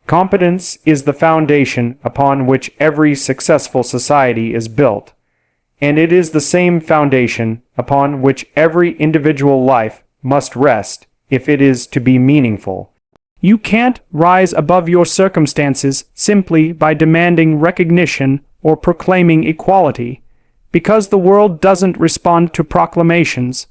Competence is the foundation upon which every successful society is built, and it is the same foundation upon which every individual life must rest if it is to be meaningful. You can't rise above your circumstances simply by demanding recognition or proclaiming equality, because the world doesn't respond to proclamations,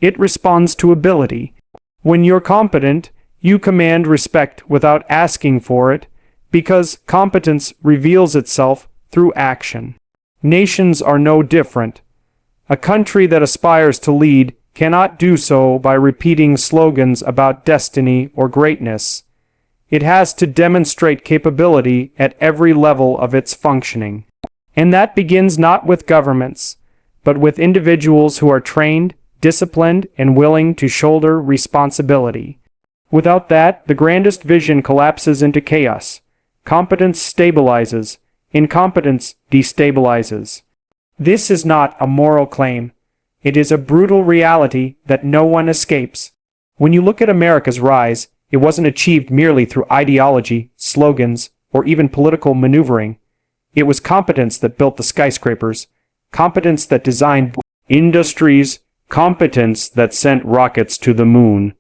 it responds to ability. When you're competent, you command respect without asking for it, because competence reveals itself through action. Nations are no different. A country that aspires to lead cannot do so by repeating slogans about destiny or greatness. It has to demonstrate capability at every level of its functioning. And that begins not with governments, but with individuals who are trained, disciplined, and willing to shoulder responsibility. Without that, the grandest vision collapses into chaos. Competence stabilizes. Incompetence destabilizes. This is not a moral claim. It is a brutal reality that no one escapes. When you look at America's rise, it wasn't achieved merely through ideology, slogans, or even political maneuvering. It was competence that built the skyscrapers, competence that designed industries, competence that sent rockets to the moon.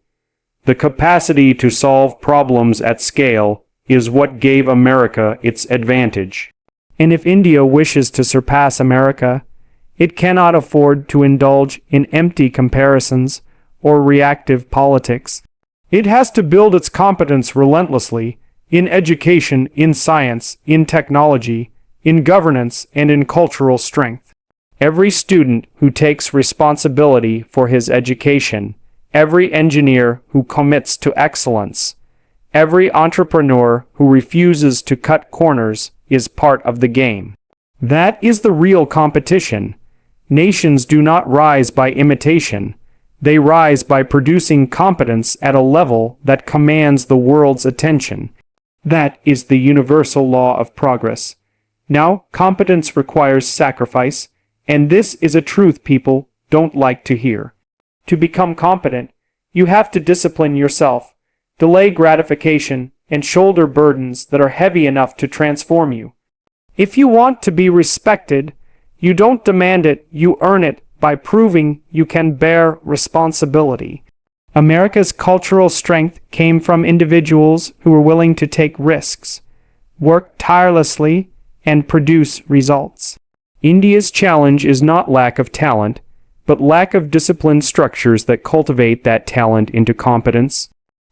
The capacity to solve problems at scale is what gave America its advantage. And if India wishes to surpass America, it cannot afford to indulge in empty comparisons or reactive politics. It has to build its competence relentlessly in education, in science, in technology, in governance, and in cultural strength. Every student who takes responsibility for his education, every engineer who commits to excellence, every entrepreneur who refuses to cut corners is part of the game. That is the real competition. Nations do not rise by imitation. They rise by producing competence at a level that commands the world's attention. That is the universal law of progress. Now, competence requires sacrifice, and this is a truth people don't like to hear. To become competent, you have to discipline yourself, delay gratification, and shoulder burdens that are heavy enough to transform you. If you want to be respected, you don't demand it, you earn it by proving you can bear responsibility. America's cultural strength came from individuals who were willing to take risks, work tirelessly, and produce results. India's challenge is not lack of talent, but lack of disciplined structures that cultivate that talent into competence.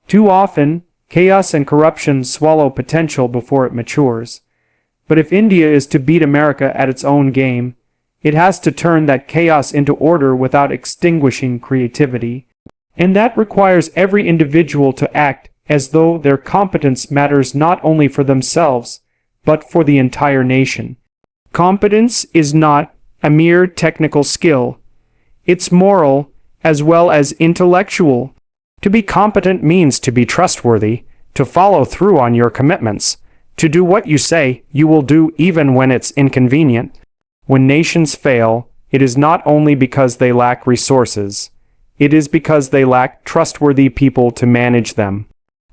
Too often, chaos and corruption swallow potential before it matures. But if India is to beat America at its own game, it has to turn that chaos into order without extinguishing creativity. And that requires every individual to act as though their competence matters not only for themselves, but for the entire nation. Competence is not a mere technical skill. It's moral as well as intellectual. To be competent means to be trustworthy, to follow through on your commitments, to do what you say you will do even when it's inconvenient. When nations fail, it is not only because they lack resources, it is because they lack trustworthy people to manage them.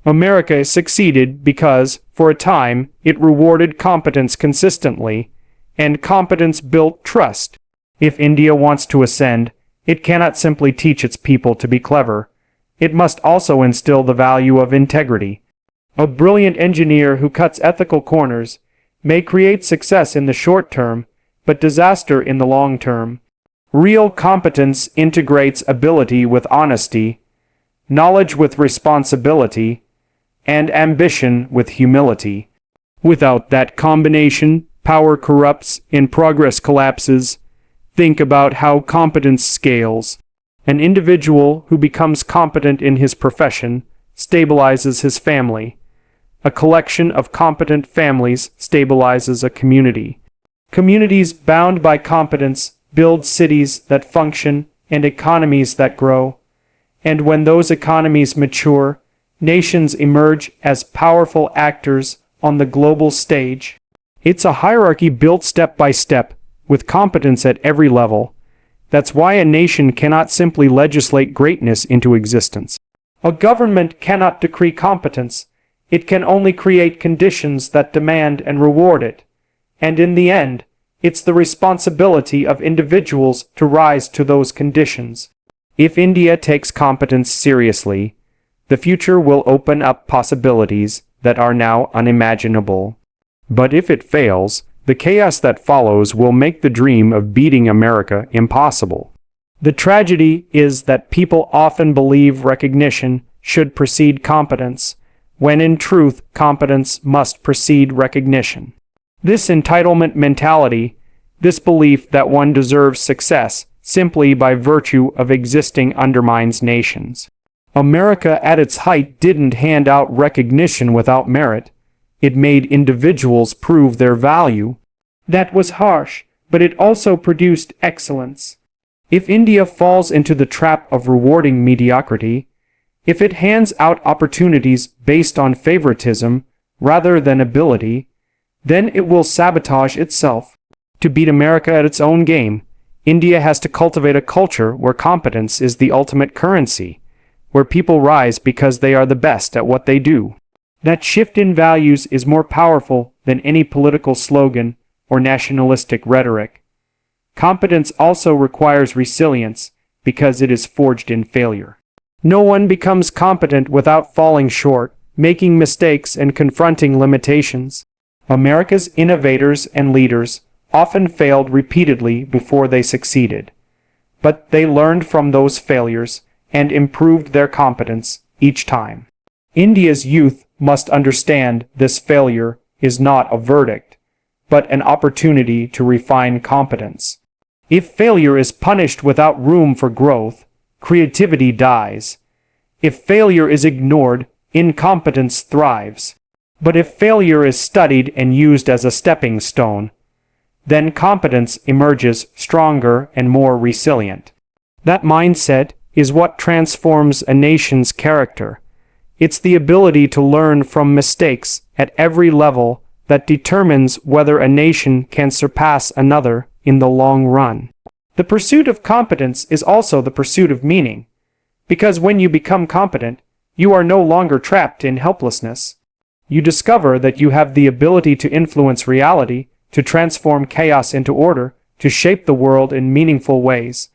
America succeeded because, for a time, it rewarded competence consistently, and competence built trust. If India wants to ascend, it cannot simply teach its people to be clever. It must also instill the value of integrity. A brilliant engineer who cuts ethical corners may create success in the short term, but disaster in the long term. Real competence integrates ability with honesty, knowledge with responsibility, and ambition with humility. Without that combination, power corrupts and progress collapses. Think about how competence scales. An individual who becomes competent in his profession stabilizes his family. A collection of competent families stabilizes a community. Communities bound by competence build cities that function and economies that grow. And when those economies mature, nations emerge as powerful actors on the global stage. It's a hierarchy built step by step, with competence at every level. That's why a nation cannot simply legislate greatness into existence. A government cannot decree competence. It can only create conditions that demand and reward it. And in the end, it's the responsibility of individuals to rise to those conditions. If India takes competence seriously, the future will open up possibilities that are now unimaginable. But if it fails, the chaos that follows will make the dream of beating America impossible. The tragedy is that people often believe recognition should precede competence, when in truth competence must precede recognition. This entitlement mentality, this belief that one deserves success simply by virtue of existing, undermines nations. America at its height didn't hand out recognition without merit. It made individuals prove their value. That was harsh, but it also produced excellence. If India falls into the trap of rewarding mediocrity, if it hands out opportunities based on favoritism rather than ability, then it will sabotage itself. To beat America at its own game, India has to cultivate a culture where competence is the ultimate currency, where people rise because they are the best at what they do. That shift in values is more powerful than any political slogan or nationalistic rhetoric. Competence also requires resilience because it is forged in failure. No one becomes competent without falling short, making mistakes, and confronting limitations. America's innovators and leaders often failed repeatedly before they succeeded. But they learned from those failures and improved their competence each time. India's youth must understand this failure is not a verdict, but an opportunity to refine competence. If failure is punished without room for growth, creativity dies. If failure is ignored, incompetence thrives. But if failure is studied and used as a stepping stone, then competence emerges stronger and more resilient. That mindset is what transforms a nation's character. It's the ability to learn from mistakes at every level that determines whether a nation can surpass another in the long run. The pursuit of competence is also the pursuit of meaning, because when you become competent, you are no longer trapped in helplessness. You discover that you have the ability to influence reality, to transform chaos into order, to shape the world in meaningful ways.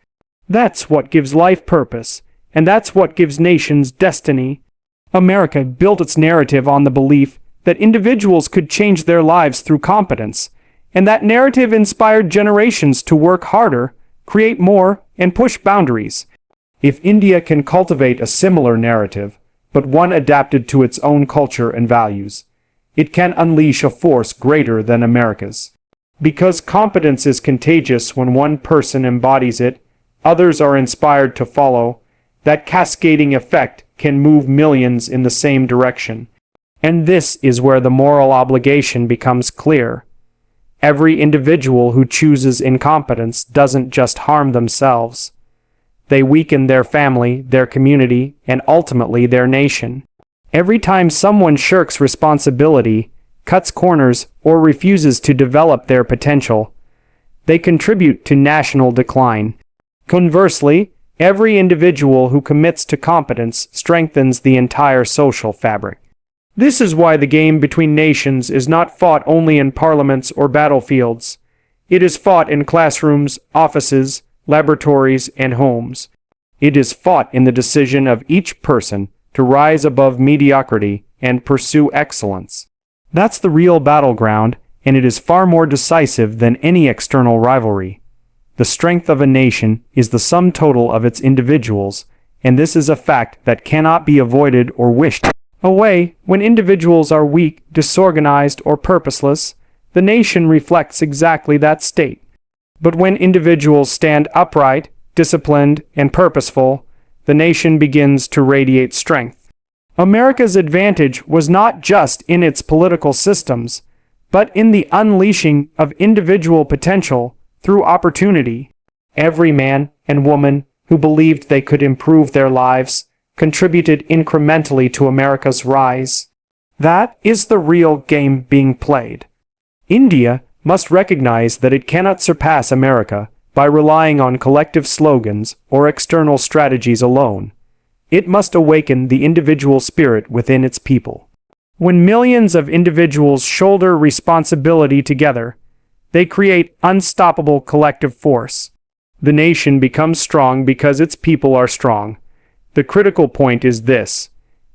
That's what gives life purpose, and that's what gives nations destiny. America built its narrative on the belief that individuals could change their lives through competence, and that narrative inspired generations to work harder, create more, and push boundaries. If India can cultivate a similar narrative, but one adapted to its own culture and values, it can unleash a force greater than America's. Because competence is contagious when one person embodies it, others are inspired to follow. That cascading effect can move millions in the same direction. And this is where the moral obligation becomes clear. Every individual who chooses incompetence doesn't just harm themselves. They weaken their family, their community, and ultimately their nation. Every time someone shirks responsibility, cuts corners, or refuses to develop their potential, they contribute to national decline. Conversely, every individual who commits to competence strengthens the entire social fabric. This is why the game between nations is not fought only in parliaments or battlefields. It is fought in classrooms, offices, laboratories, and homes. It is fought in the decision of each person to rise above mediocrity and pursue excellence. That's the real battleground, and it is far more decisive than any external rivalry. The strength of a nation is the sum total of its individuals, and this is a fact that cannot be avoided or wished away. When individuals are weak, disorganized, or purposeless, the nation reflects exactly that state. But when individuals stand upright, disciplined, and purposeful, the nation begins to radiate strength. America's advantage was not just in its political systems, but in the unleashing of individual potential through opportunity. Every man and woman who believed they could improve their lives contributed incrementally to America's rise. That is the real game being played. India must recognize that it cannot surpass America by relying on collective slogans or external strategies alone. It must awaken the individual spirit within its people. When millions of individuals shoulder responsibility together, they create unstoppable collective force. The nation becomes strong because its people are strong. The critical point is this: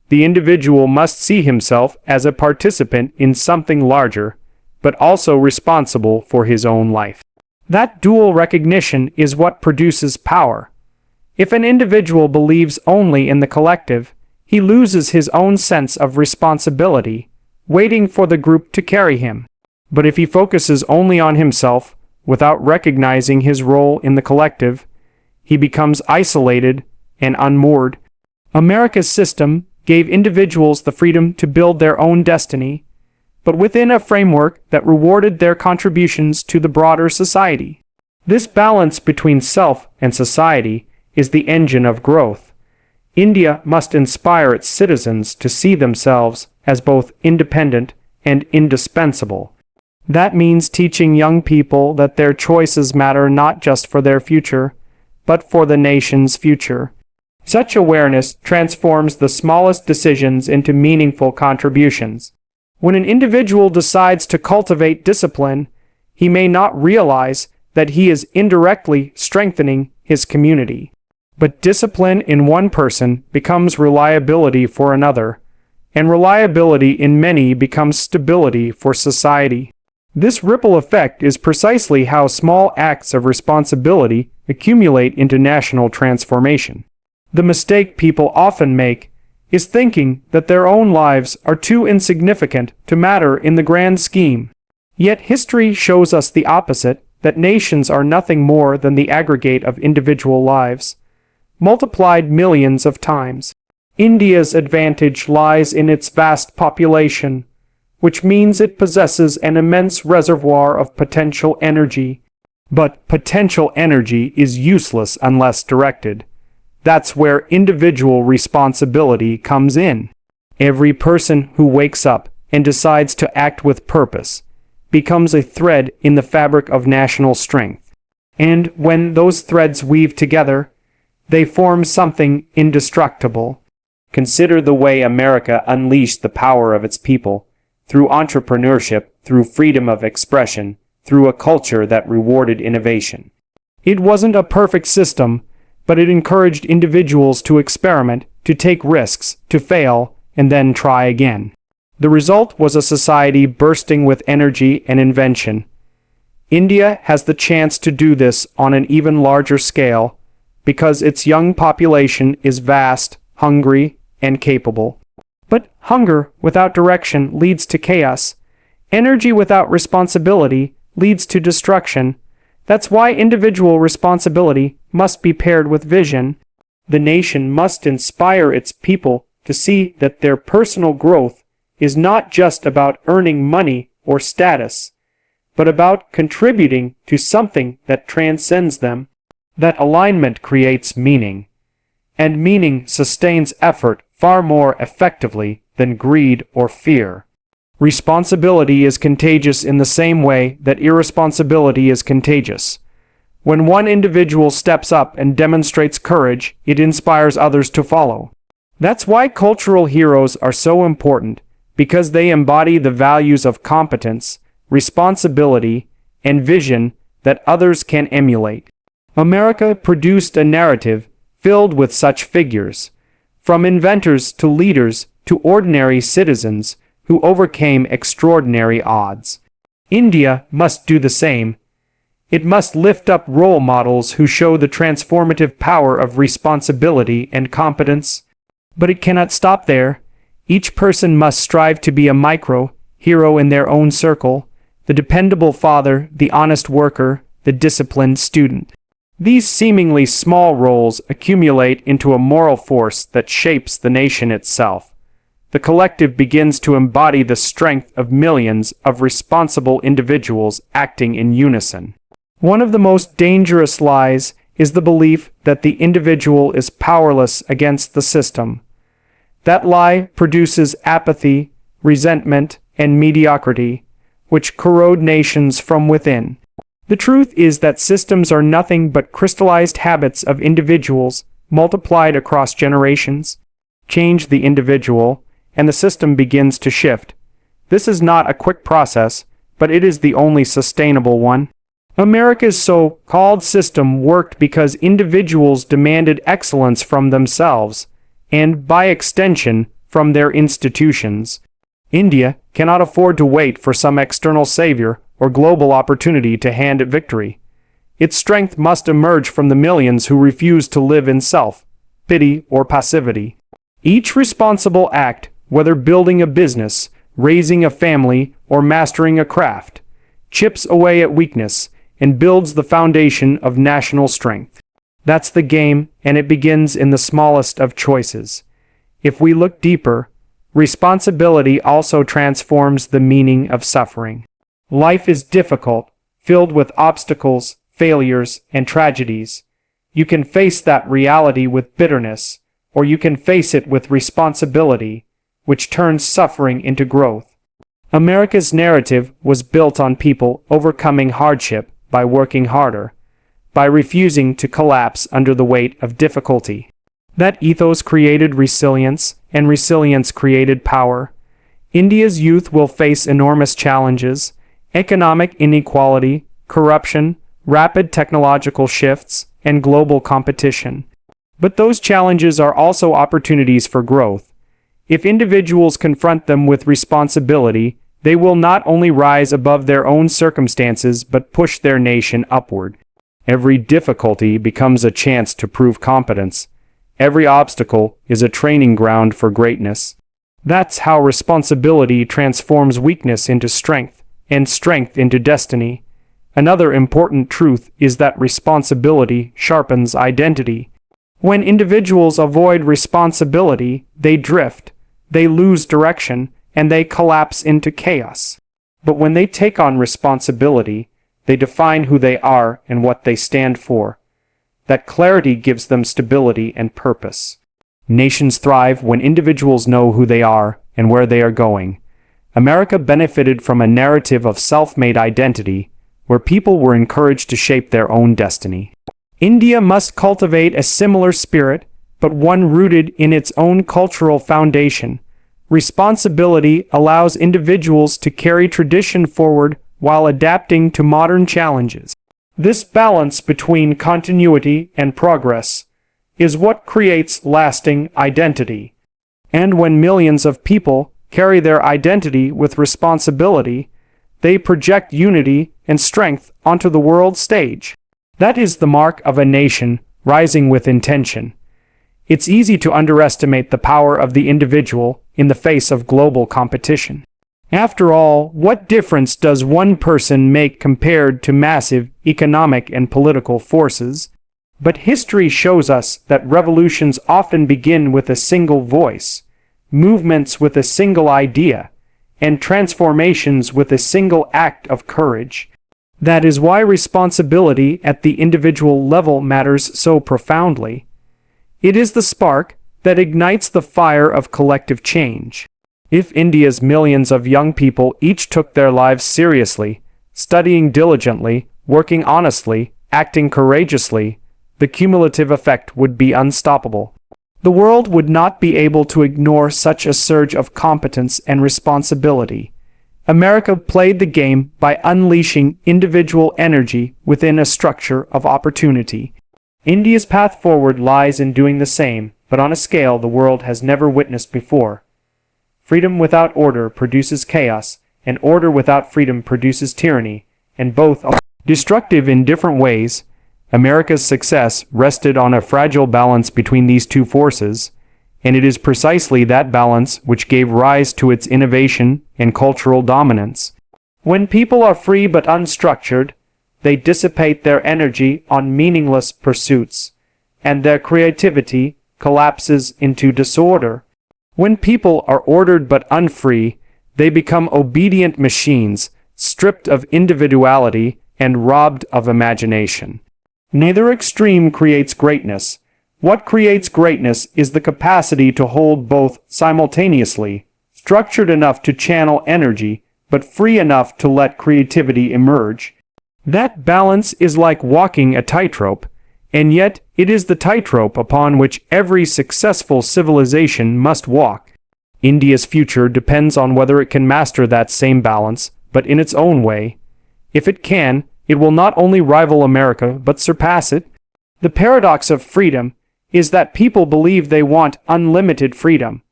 the individual must see himself as a participant in something larger, but also responsible for his own life. That dual recognition is what produces power. If an individual believes only in the collective, he loses his own sense of responsibility, waiting for the group to carry him. But if he focuses only on himself, without recognizing his role in the collective, he becomes isolated and unmoored. America's system gave individuals the freedom to build their own destiny, but within a framework that rewarded their contributions to the broader society. This balance between self and society is the engine of growth. India must inspire its citizens to see themselves as both independent and indispensable. That means teaching young people that their choices matter not just for their future, but for the nation's future. Such awareness transforms the smallest decisions into meaningful contributions. When an individual decides to cultivate discipline, he may not realize that he is indirectly strengthening his community. But discipline in one person becomes reliability for another, and reliability in many becomes stability for society. This ripple effect is precisely how small acts of responsibility accumulate into national transformation. The mistake people often make is thinking that their own lives are too insignificant to matter in the grand scheme. Yet history shows us the opposite, that nations are nothing more than the aggregate of individual lives, multiplied millions of times. India's advantage lies in its vast population, which means it possesses an immense reservoir of potential energy. But potential energy is useless unless directed. That's where individual responsibility comes in. Every person who wakes up and decides to act with purpose becomes a thread in the fabric of national strength. And when those threads weave together, they form something indestructible. Consider the way America unleashed the power of its people, through entrepreneurship, through freedom of expression, through a culture that rewarded innovation. It wasn't a perfect system, but it encouraged individuals to experiment, to take risks, to fail, and then try again. The result was a society bursting with energy and invention. India has the chance to do this on an even larger scale, because its young population is vast, hungry, and capable. But hunger without direction leads to chaos. Energy without responsibility leads to destruction. That's why individual responsibility must be paired with vision. The nation must inspire its people to see that their personal growth is not just about earning money or status, but about contributing to something that transcends them. That alignment creates meaning, and meaning sustains effort far more effectively than greed or fear. Responsibility is contagious in the same way that irresponsibility is contagious. When one individual steps up and demonstrates courage, it inspires others to follow. That's why cultural heroes are so important, because they embody the values of competence, responsibility, and vision that others can emulate. America produced a narrative filled with such figures, from inventors to leaders to ordinary citizens who overcame extraordinary odds. India must do the same. It must lift up role models who show the transformative power of responsibility and competence. But it cannot stop there. Each person must strive to be a micro-hero in their own circle, the dependable father, the honest worker, the disciplined student. These seemingly small roles accumulate into a moral force that shapes the nation itself. The collective begins to embody the strength of millions of responsible individuals acting in unison. One of the most dangerous lies is the belief that the individual is powerless against the system. That lie produces apathy, resentment, and mediocrity, which corrode nations from within. The truth is that systems are nothing but crystallized habits of individuals multiplied across generations. Change the individual, and the system begins to shift. This is not a quick process, but it is the only sustainable one. America's so-called system worked because individuals demanded excellence from themselves, and by extension, from their institutions. India cannot afford to wait for some external savior or global opportunity to hand it victory. Its strength must emerge from the millions who refuse to live in self-pity or passivity. Each responsible act, whether building a business, raising a family, or mastering a craft, chips away at weakness and builds the foundation of national strength. That's the game, and it begins in the smallest of choices. If we look deeper, responsibility also transforms the meaning of suffering. Life is difficult, filled with obstacles, failures, and tragedies. You can face that reality with bitterness, or you can face it with responsibility, which turns suffering into growth. America's narrative was built on people overcoming hardship by working harder, by refusing to collapse under the weight of difficulty. That ethos created resilience, and resilience created power. India's youth will face enormous challenges: economic inequality, corruption, rapid technological shifts, and global competition. But those challenges are also opportunities for growth. If individuals confront them with responsibility, they will not only rise above their own circumstances but push their nation upward. Every difficulty becomes a chance to prove competence. Every obstacle is a training ground for greatness. That's how responsibility transforms weakness into strength, and strength into destiny. Another important truth is that responsibility sharpens identity. When individuals avoid responsibility, they drift, they lose direction, and they collapse into chaos. But when they take on responsibility, they define who they are and what they stand for. That clarity gives them stability and purpose. Nations thrive when individuals know who they are and where they are going. America benefited from a narrative of self-made identity, where people were encouraged to shape their own destiny. India must cultivate a similar spirit, but one rooted in its own cultural foundation. Responsibility allows individuals to carry tradition forward while adapting to modern challenges. This balance between continuity and progress is what creates lasting identity. And when millions of people carry their identity with responsibility, they project unity and strength onto the world stage. That is the mark of a nation rising with intention. It's easy to underestimate the power of the individual in the face of global competition. After all, what difference does one person make compared to massive economic and political forces? But history shows us that revolutions often begin with a single voice, movements with a single idea, and transformations with a single act of courage. That is why responsibility at the individual level matters so profoundly. It is the spark that ignites the fire of collective change. If India's millions of young people each took their lives seriously, studying diligently, working honestly, acting courageously, the cumulative effect would be unstoppable. The world would not be able to ignore such a surge of competence and responsibility. America played the game by unleashing individual energy within a structure of opportunity. India's path forward lies in doing the same, but on a scale the world has never witnessed before. Freedom without order produces chaos, and order without freedom produces tyranny, and both are destructive in different ways. America's success rested on a fragile balance between these two forces, and it is precisely that balance which gave rise to its innovation and cultural dominance. When people are free but unstructured, they dissipate their energy on meaningless pursuits, and their creativity collapses into disorder. When people are ordered but unfree, they become obedient machines, stripped of individuality and robbed of imagination. Neither extreme creates greatness. What creates greatness is the capacity to hold both simultaneously, structured enough to channel energy, but free enough to let creativity emerge. That balance is like walking a tightrope, and yet it is the tightrope upon which every successful civilization must walk. India's future depends on whether it can master that same balance, but in its own way. If it can, it will not only rival America, but surpass it. The paradox of freedom is that people believe they want unlimited freedom,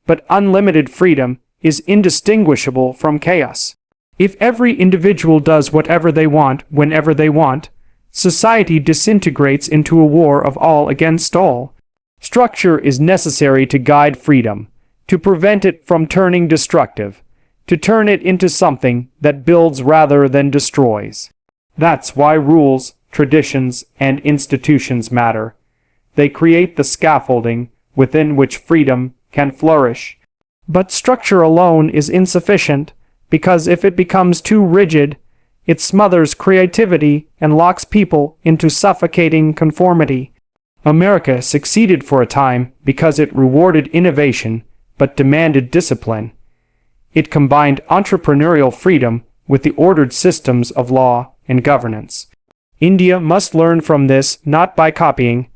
but unlimited freedom is indistinguishable from chaos. If every individual does whatever they want whenever they want, society disintegrates into a war of all against all. Structure is necessary to guide freedom, to prevent it from turning destructive, to turn it into something that builds rather than destroys. That's why rules, traditions, and institutions matter. They create the scaffolding within which freedom can flourish. But structure alone is insufficient, because if it becomes too rigid, it smothers creativity and locks people into suffocating conformity. America succeeded for a time because it rewarded innovation but demanded discipline. It combined entrepreneurial freedom with the ordered systems of law and governance. India must learn from this not by copying,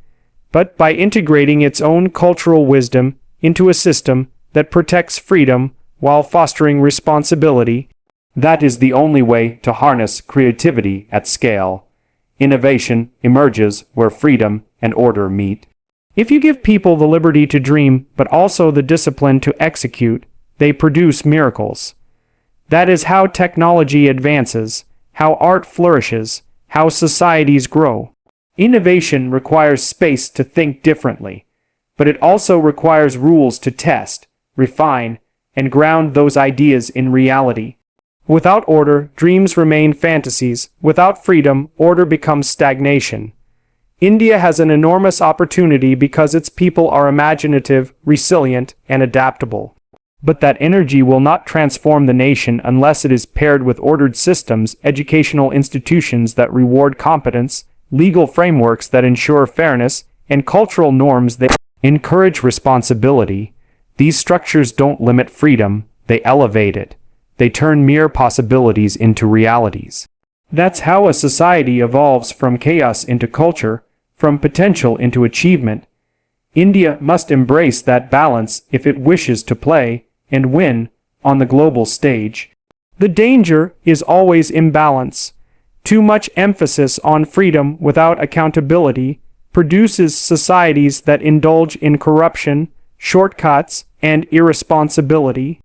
but by integrating its own cultural wisdom into a system that protects freedom while fostering responsibility. That is the only way to harness creativity at scale. Innovation emerges where freedom and order meet. If you give people the liberty to dream, but also the discipline to execute, they produce miracles. That is how technology advances, how art flourishes, how societies grow. Innovation requires space to think differently, but it also requires rules to test, refine, and ground those ideas in reality. Without order, dreams remain fantasies. Without freedom, order becomes stagnation. India has an enormous opportunity because its people are imaginative, resilient, and adaptable. But that energy will not transform the nation unless it is paired with ordered systems, educational institutions that reward competence, legal frameworks that ensure fairness, and cultural norms that encourage responsibility. These structures don't limit freedom, they elevate it. They turn mere possibilities into realities. That's how a society evolves from chaos into culture, from potential into achievement. India must embrace that balance if it wishes to play and win on the global stage. The danger is always imbalance. Too much emphasis on freedom without accountability produces societies that indulge in corruption, shortcuts, and irresponsibility.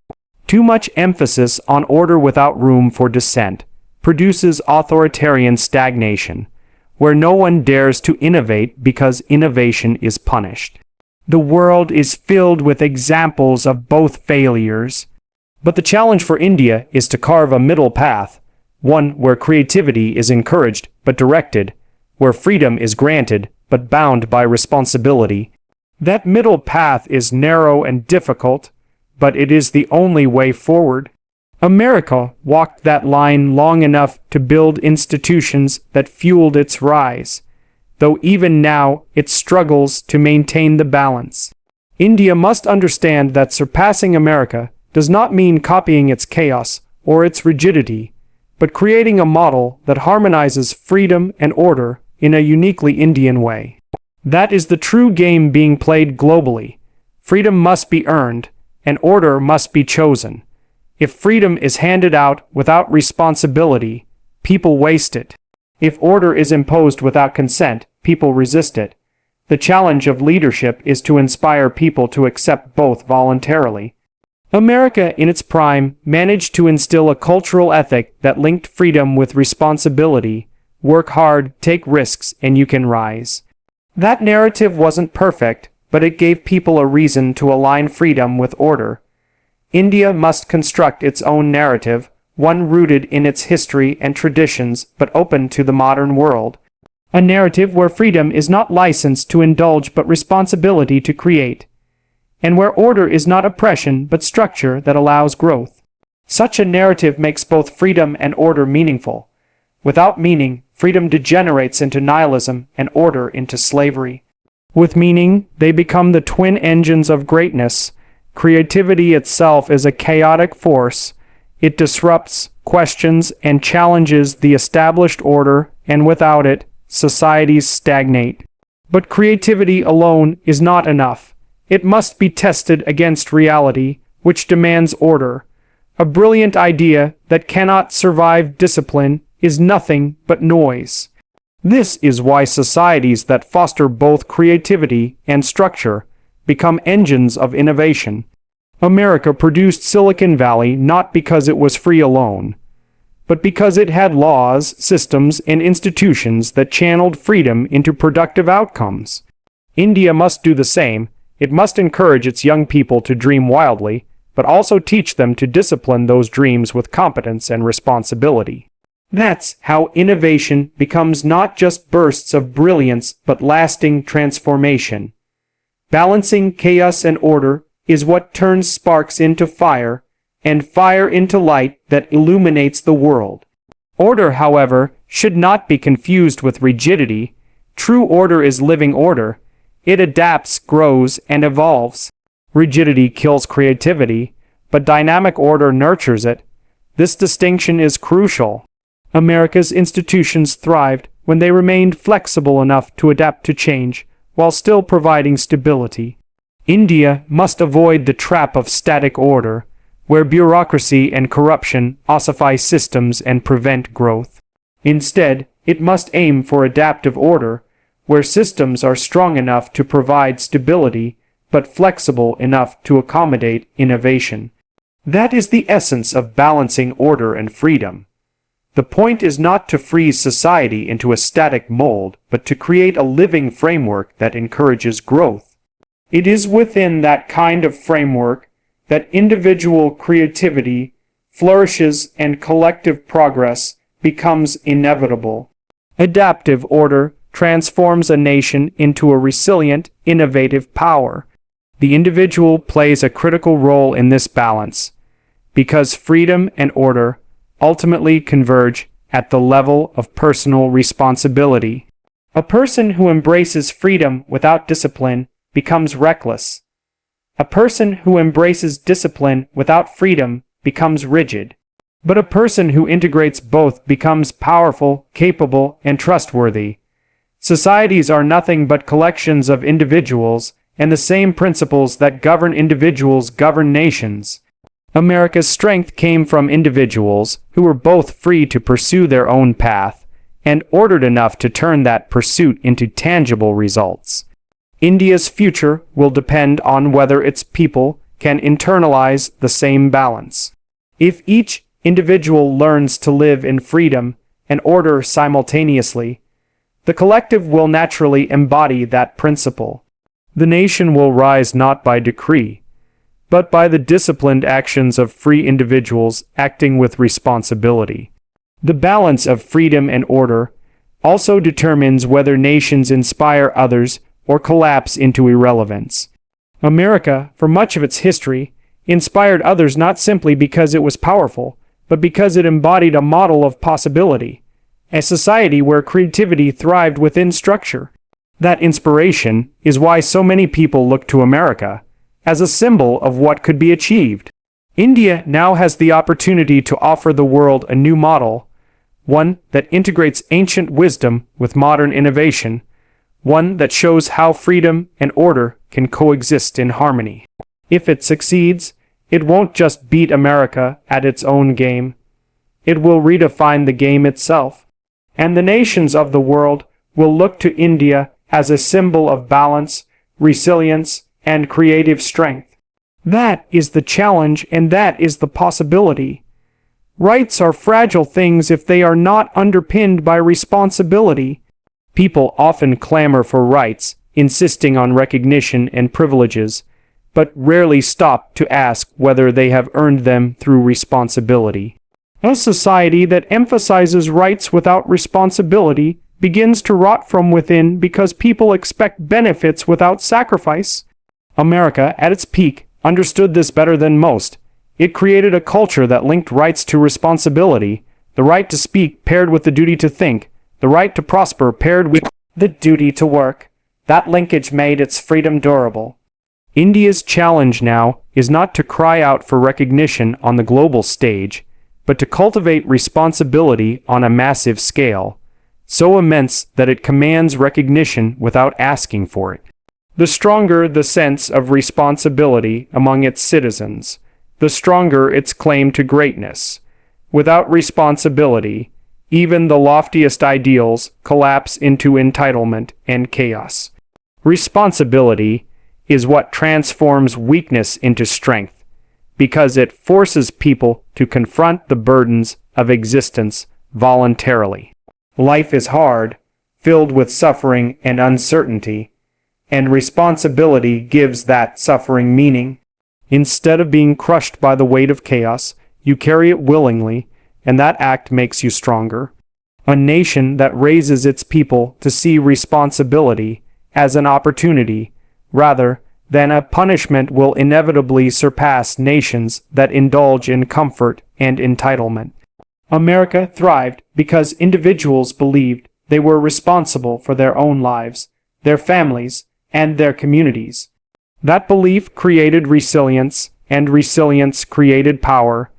Too much emphasis on order without room for dissent produces authoritarian stagnation, where no one dares to innovate because innovation is punished. The world is filled with examples of both failures. But the challenge for India is to carve a middle path, one where creativity is encouraged but directed, where freedom is granted but bound by responsibility. That middle path is narrow and difficult, but it is the only way forward. America walked that line long enough to build institutions that fueled its rise, though even now it struggles to maintain the balance. India must understand that surpassing America does not mean copying its chaos or its rigidity, but creating a model that harmonizes freedom and order in a uniquely Indian way. That is the true game being played globally. Freedom must be earned, and order must be chosen. If freedom is handed out without responsibility, people waste it. If order is imposed without consent, people resist it. The challenge of leadership is to inspire people to accept both voluntarily. America, in its prime, managed to instill a cultural ethic that linked freedom with responsibility. Work hard, take risks, and you can rise. That narrative wasn't perfect, but it gave people a reason to align freedom with order. India must construct its own narrative, one rooted in its history and traditions but open to the modern world. A narrative where freedom is not license to indulge but responsibility to create, and where order is not oppression but structure that allows growth. Such a narrative makes both freedom and order meaningful. Without meaning, freedom degenerates into nihilism and order into slavery. With meaning, they become the twin engines of greatness. Creativity itself is a chaotic force. It disrupts, questions, and challenges the established order, and without it, societies stagnate. But creativity alone is not enough. It must be tested against reality, which demands order. A brilliant idea that cannot survive discipline is nothing but noise. This is why societies that foster both creativity and structure become engines of innovation. America produced Silicon Valley not because it was free alone, but because it had laws, systems, and institutions that channeled freedom into productive outcomes. India must do the same. It must encourage its young people to dream wildly, but also teach them to discipline those dreams with competence and responsibility. That's how innovation becomes not just bursts of brilliance but lasting transformation. Balancing chaos and order is what turns sparks into fire, and fire into light that illuminates the world. Order, however, should not be confused with rigidity. True order is living order. It adapts, grows, and evolves. Rigidity kills creativity, but dynamic order nurtures it. This distinction is crucial. America's institutions thrived when they remained flexible enough to adapt to change, while still providing stability. India must avoid the trap of static order, where bureaucracy and corruption ossify systems and prevent growth. Instead, it must aim for adaptive order, where systems are strong enough to provide stability, but flexible enough to accommodate innovation. That is the essence of balancing order and freedom. The point is not to freeze society into a static mold, but to create a living framework that encourages growth. It is within that kind of framework that individual creativity flourishes and collective progress becomes inevitable. Adaptive order transforms a nation into a resilient, innovative power. The individual plays a critical role in this balance, because freedom and order ultimately converge at the level of personal responsibility. A person who embraces freedom without discipline becomes reckless. A person who embraces discipline without freedom becomes rigid. But a person who integrates both becomes powerful, capable, and trustworthy. Societies are nothing but collections of individuals, and the same principles that govern individuals govern nations. America's strength came from individuals who were both free to pursue their own path and ordered enough to turn that pursuit into tangible results. India's future will depend on whether its people can internalize the same balance. If each individual learns to live in freedom and order simultaneously, the collective will naturally embody that principle. The nation will rise not by decree, but by the disciplined actions of free individuals acting with responsibility. The balance of freedom and order also determines whether nations inspire others or collapse into irrelevance. America, for much of its history, inspired others not simply because it was powerful, but because it embodied a model of possibility, a society where creativity thrived within structure. That inspiration is why so many people look to America as a symbol of what could be achieved. India now has the opportunity to offer the world a new model, one that integrates ancient wisdom with modern innovation, one that shows how freedom and order can coexist in harmony. If it succeeds, it won't just beat America at its own game. It will redefine the game itself. And the nations of the world will look to India as a symbol of balance, resilience, and creative strength. That is the challenge, and that is the possibility. Rights are fragile things if they are not underpinned by responsibility. People often clamor for rights, insisting on recognition and privileges, but rarely stop to ask whether they have earned them through responsibility. A society that emphasizes rights without responsibility begins to rot from within because people expect benefits without sacrifice. America, at its peak, understood this better than most. It created a culture that linked rights to responsibility, the right to speak paired with the duty to think, the right to prosper paired with the duty to work. That linkage made its freedom durable. India's challenge now is not to cry out for recognition on the global stage, but to cultivate responsibility on a massive scale, so immense that it commands recognition without asking for it. The stronger the sense of responsibility among its citizens, the stronger its claim to greatness. Without responsibility, even the loftiest ideals collapse into entitlement and chaos. Responsibility is what transforms weakness into strength, because it forces people to confront the burdens of existence voluntarily. Life is hard, filled with suffering and uncertainty, and responsibility gives that suffering meaning. Instead of being crushed by the weight of chaos, you carry it willingly, and that act makes you stronger. A nation that raises its people to see responsibility as an opportunity rather than a punishment will inevitably surpass nations that indulge in comfort and entitlement. America thrived because individuals believed they were responsible for their own lives, their families, and their communities. That belief created resilience, and resilience created power.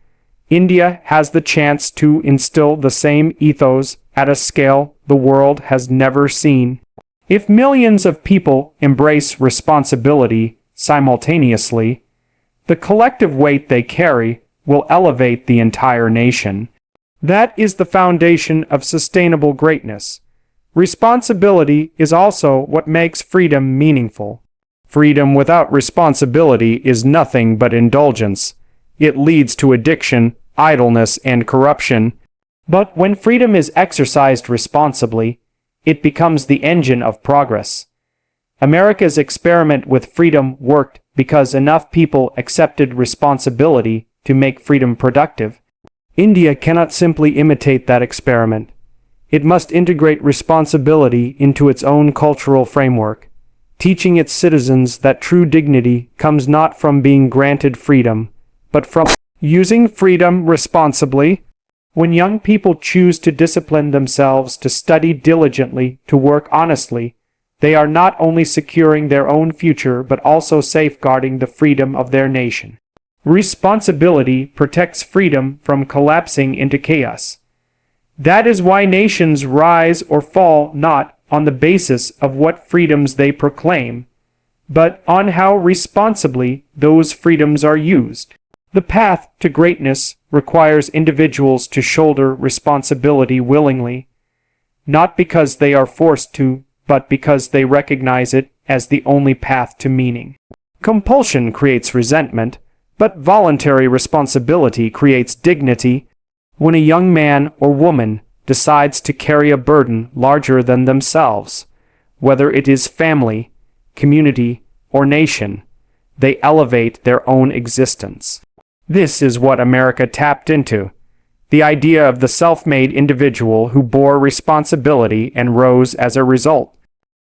India has the chance to instill the same ethos at a scale the world has never seen. If millions of people embrace responsibility simultaneously, the collective weight they carry will elevate the entire nation. That is the foundation of sustainable greatness. Responsibility is also what makes freedom meaningful. Freedom without responsibility is nothing but indulgence. It leads to addiction, idleness, and corruption. But when freedom is exercised responsibly, it becomes the engine of progress. America's experiment with freedom worked because enough people accepted responsibility to make freedom productive. India cannot simply imitate that experiment. It must integrate responsibility into its own cultural framework, teaching its citizens that true dignity comes not from being granted freedom, but from using freedom responsibly. When young people choose to discipline themselves, to study diligently, to work honestly, they are not only securing their own future but also safeguarding the freedom of their nation. Responsibility protects freedom from collapsing into chaos. That is why nations rise or fall not on the basis of what freedoms they proclaim, but on how responsibly those freedoms are used. The path to greatness requires individuals to shoulder responsibility willingly, not because they are forced to, but because they recognize it as the only path to meaning. Compulsion creates resentment, but voluntary responsibility creates dignity. When a young man or woman decides to carry a burden larger than themselves, whether it is family, community, or nation, they elevate their own existence. This is what America tapped into, the idea of the self-made individual who bore responsibility and rose as a result.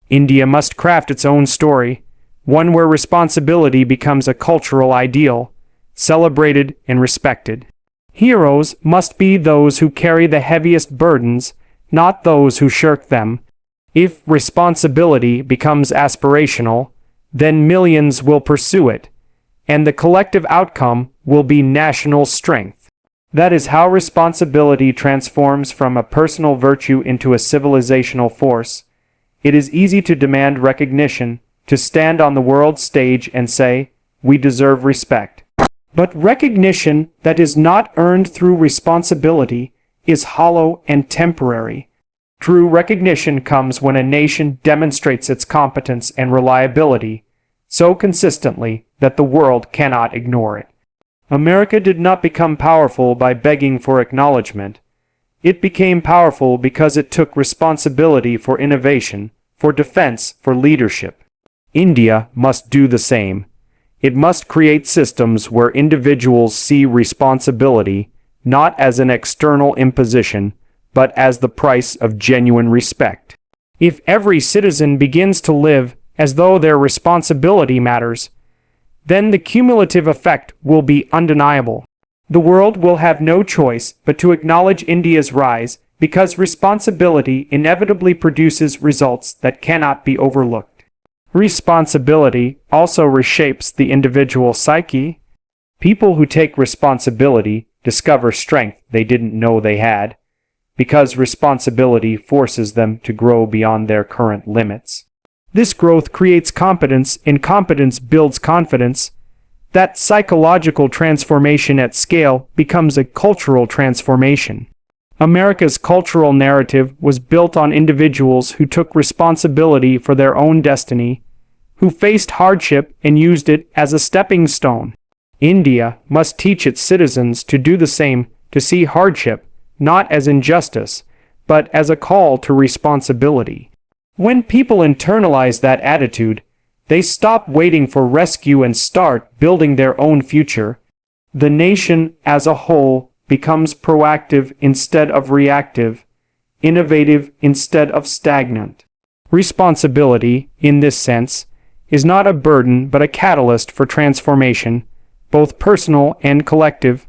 India must craft its own story, one where responsibility becomes a cultural ideal, celebrated and respected. Heroes must be those who carry the heaviest burdens, not those who shirk them. If responsibility becomes aspirational, then millions will pursue it, and the collective outcome will be national strength. That is how responsibility transforms from a personal virtue into a civilizational force. It is easy to demand recognition, to stand on the world stage and say, "We deserve respect." But recognition that is not earned through responsibility is hollow and temporary. True recognition comes when a nation demonstrates its competence and reliability so consistently that the world cannot ignore it. America did not become powerful by begging for acknowledgement. It became powerful because it took responsibility for innovation, for defense, for leadership. India must do the same. It must create systems where individuals see responsibility not as an external imposition, but as the price of genuine respect. If every citizen begins to live as though their responsibility matters, then the cumulative effect will be undeniable. The world will have no choice but to acknowledge India's rise, because responsibility inevitably produces results that cannot be overlooked. Responsibility also reshapes the individual psyche. People who take responsibility discover strength they didn't know they had, because responsibility forces them to grow beyond their current limits. This growth creates competence, and competence builds confidence. That psychological transformation at scale becomes a cultural transformation. America's cultural narrative was built on individuals who took responsibility for their own destiny, who faced hardship and used it as a stepping stone. India must teach its citizens to do the same, to see hardship not as injustice, but as a call to responsibility. When people internalize that attitude, they stop waiting for rescue and start building their own future. The nation as a whole becomes proactive instead of reactive, innovative instead of stagnant. Responsibility, in this sense, is not a burden but a catalyst for transformation, both personal and collective.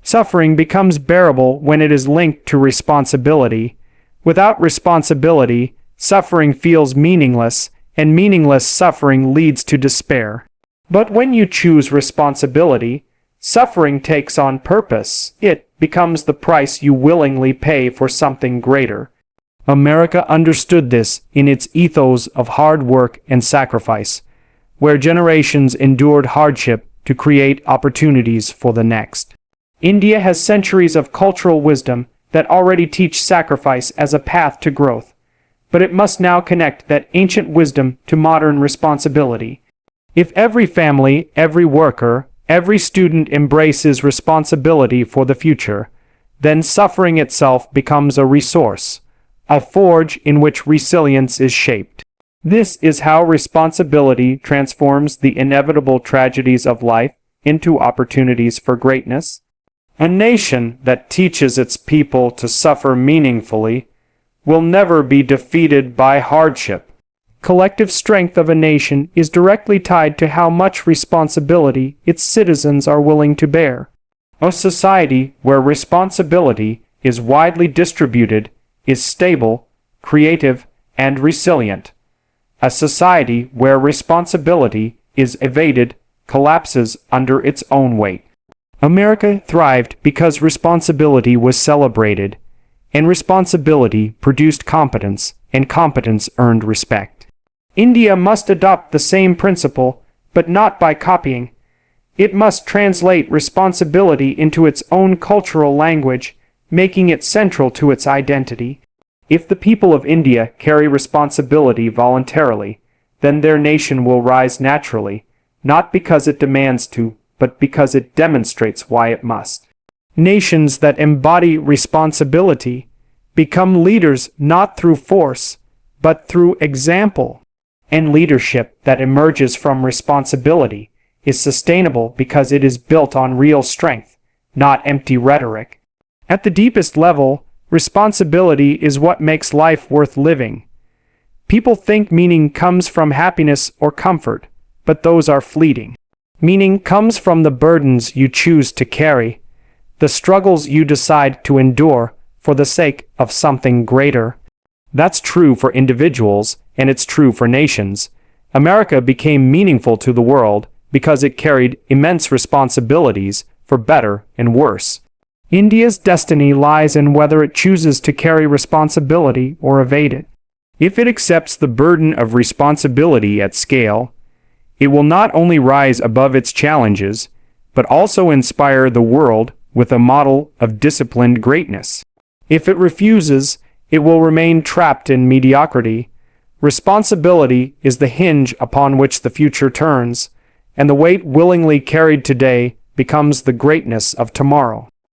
Suffering becomes bearable when it is linked to responsibility. Without responsibility, suffering feels meaningless, and meaningless suffering leads to despair. But when you choose responsibility, suffering takes on purpose. It becomes the price you willingly pay for something greater. America understood this in its ethos of hard work and sacrifice, where generations endured hardship to create opportunities for the next. India has centuries of cultural wisdom that already teach sacrifice as a path to growth, but it must now connect that ancient wisdom to modern responsibility. If every family, every worker, every student embraces responsibility for the future, then suffering itself becomes a resource, a forge in which resilience is shaped. This is how responsibility transforms the inevitable tragedies of life into opportunities for greatness. A nation that teaches its people to suffer meaningfully will never be defeated by hardship. Collective strength of a nation is directly tied to how much responsibility its citizens are willing to bear. A society where responsibility is widely distributed is stable, creative, and resilient. A society where responsibility is evaded collapses under its own weight. America thrived because responsibility was celebrated, and responsibility produced competence, and competence earned respect. India must adopt the same principle, but not by copying. It must translate responsibility into its own cultural language, making it central to its identity. If the people of India carry responsibility voluntarily, then their nation will rise naturally, not because it demands to, but because it demonstrates why it must. Nations that embody responsibility become leaders not through force, but through example. And leadership that emerges from responsibility is sustainable because it is built on real strength, not empty rhetoric. At the deepest level, responsibility is what makes life worth living. People think meaning comes from happiness or comfort, but those are fleeting. Meaning comes from the burdens you choose to carry, the struggles you decide to endure for the sake of something greater. That's true for individuals, and it's true for nations. America became meaningful to the world because it carried immense responsibilities for better and worse. India's destiny lies in whether it chooses to carry responsibility or evade it. If it accepts the burden of responsibility at scale, it will not only rise above its challenges, but also inspire the world with a model of disciplined greatness. If it refuses, it will remain trapped in mediocrity. Responsibility is the hinge upon which the future turns, and the weight willingly carried today becomes the greatness of tomorrow.